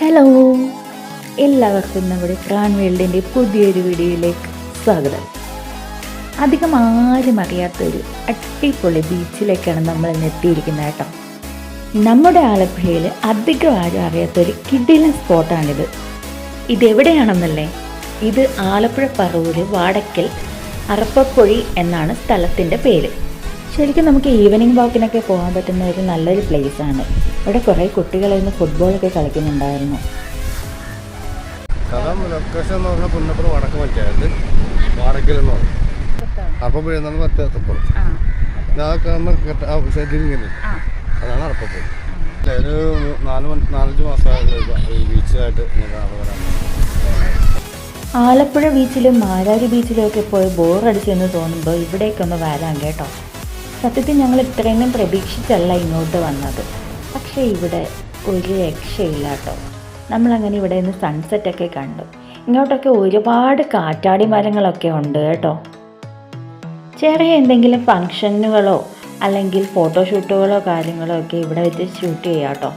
Hello, എല്ലാവർക്കും നമ്മുടെ PRAN വേൾഡിൻ്റെ പുതിയൊരു വീഡിയോയിലേക്ക് സ്വാഗതം. അധികം ആരും അറിയാത്തൊരു അടിപൊളി ബീച്ചിലേക്കാണ് നമ്മൾ ഇന്ന് എത്തിയിരിക്കുന്നത് കേട്ടോ. നമ്മുടെ ആലപ്പുഴയിൽ അധികം ആരും അറിയാത്തൊരു കിടിലൻ സ്പോട്ടാണിത്. ഇതെവിടെയാണെന്നല്ലേ? ഇത് ആലപ്പുഴ പറവൂർ വാടക്കൽ അറപ്പപ്പൊഴി എന്നാണ് സ്ഥലത്തിൻ്റെ പേര്. ശരിക്കും നമുക്ക് ഈവനിങ് വാക്കിനൊക്കെ പോകാൻ പറ്റുന്ന ഒരു നല്ലൊരു പ്ലേസാണ്. ഇവിടെ കുറേ കുട്ടികളിന്ന് ഫുട്ബോളൊക്കെ കളിക്കുന്നുണ്ടായിരുന്നു. സ്ഥലം ലൊക്കേഷൻ എന്ന് പറഞ്ഞാൽ പുന്നപ്പുറം വടക്ക് പഞ്ചായത്ത് വാടക്കൽ എന്ന് പറയും. അറപ്പപ്പൊഴി എന്നാണ് വ്യത്യാസപ്പെടും. അതാണ് അറപ്പപ്പൊഴി. ഒരു 4-5 മാസമായിട്ട് ബീച്ചായിട്ട് വരാൻ. ആലപ്പുഴ ബീച്ചിലും മാരാരി ബീച്ചിലും ഒക്കെ പോയി ബോറടിച്ചെന്ന് തോന്നുമ്പോൾ ഇവിടേക്കൊന്ന് വരാം കേട്ടോ. സത്യത്തിൽ ഞങ്ങൾ ഇത്രയൊന്നും പ്രതീക്ഷിച്ചല്ല ഇങ്ങോട്ട് വന്നത്. പക്ഷേ ഇവിടെ ഒരു രക്ഷയില്ല കേട്ടോ. നമ്മളങ്ങനെ ഇവിടെ നിന്ന് സൺസെറ്റൊക്കെ കണ്ടു. ഇങ്ങോട്ടൊക്കെ ഒരുപാട് കാറ്റാടി മരങ്ങളൊക്കെ ഉണ്ട് കേട്ടോ. ചെറിയ എന്തെങ്കിലും ഫങ്ഷനുകളോ അല്ലെങ്കിൽ ഫോട്ടോഷൂട്ടുകളോ കാര്യങ്ങളോ ഒക്കെ ഇവിടെ വെച്ച് ഷൂട്ട് ചെയ്യാം കേട്ടോ.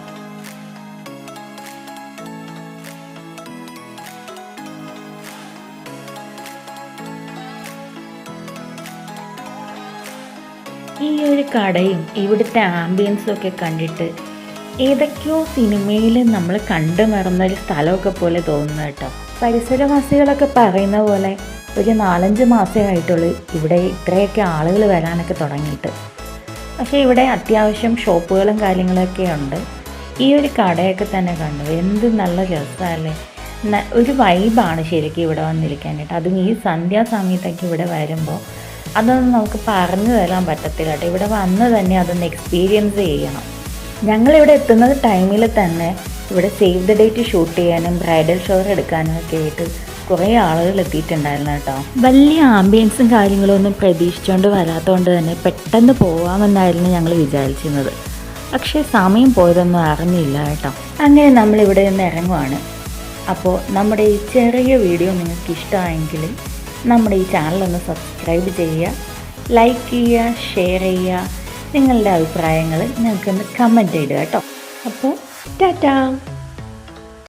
ഈ ഒരു കടയും ഇവിടുത്തെ ആംബിയൻസും ഒക്കെ കണ്ടിട്ട് ഏതൊക്കെയോ സിനിമയിൽ നമ്മൾ കണ്ടു മറന്നൊരു സ്ഥലമൊക്കെ പോലെ തോന്നുന്നു കേട്ടോ. പരിസരവാസികളൊക്കെ പറയുന്ന പോലെ ഒരു 4-5 മാസമേ ആയിട്ടുള്ളൂ ഇവിടെ ഇത്രയൊക്കെ ആളുകൾ വരാനൊക്കെ തുടങ്ങിയിട്ട്. പക്ഷേ ഇവിടെ അത്യാവശ്യം ഷോപ്പുകളും കാര്യങ്ങളൊക്കെ ഉണ്ട്. ഈ ഒരു കടയൊക്കെ തന്നെ കണ്ടു, എന്ത് നല്ല രസമല്ലേ. ഒരു വൈബാണ് ശരിക്കും ഇവിടെ വന്നിരിക്കാനായിട്ട്. അതും ഈ സന്ധ്യാസമയത്തൊക്കെ ഇവിടെ വരുമ്പോൾ അതൊന്നും നമുക്ക് പറഞ്ഞു തരാൻ പറ്റത്തില്ല കേട്ടോ. ഇവിടെ വന്ന് തന്നെ അതൊന്ന് എക്സ്പീരിയൻസ് ചെയ്യണം. ഞങ്ങളിവിടെ എത്തുന്ന ടൈമിൽ തന്നെ ഇവിടെ സേവ് ദ ഡേറ്റ് ഷൂട്ട് ചെയ്യാനും ബ്രൈഡൽ ഷവർ എടുക്കാനും ഒക്കെ ആയിട്ട് കുറേ ആളുകൾ എത്തിയിട്ടുണ്ടായിരുന്നു കേട്ടോ. വലിയ ആംബിയൻസും കാര്യങ്ങളും ഒന്നും പ്രതീക്ഷിച്ചുകൊണ്ട് വരാത്തതുകൊണ്ട് തന്നെ പെട്ടെന്ന് പോകാമെന്നായിരുന്നു ഞങ്ങൾ വിചാരിച്ചിരുന്നത്. പക്ഷേ സമയം പോയതൊന്നും അറിഞ്ഞില്ല കേട്ടോ. അങ്ങനെ നമ്മളിവിടെ നിന്ന് ഇറങ്ങുവാണ്. അപ്പോൾ നമ്മുടെ ഈ ചെറിയ വീഡിയോ നിങ്ങൾക്ക് ഇഷ്ടമായെങ്കിൽ നമ്മുടെ ഈ ചാനലൊന്ന് സബ്സ്ക്രൈബ് ചെയ്യുക, ലൈക്ക് ചെയ്യുക, ഷെയർ ചെയ്യുക. നിങ്ങളുടെ അഭിപ്രായങ്ങൾ ഞങ്ങൾക്കൊന്ന് കമൻറ്റ് ചെയ്യുക കേട്ടോ. അപ്പോൾ ടാറ്റാ.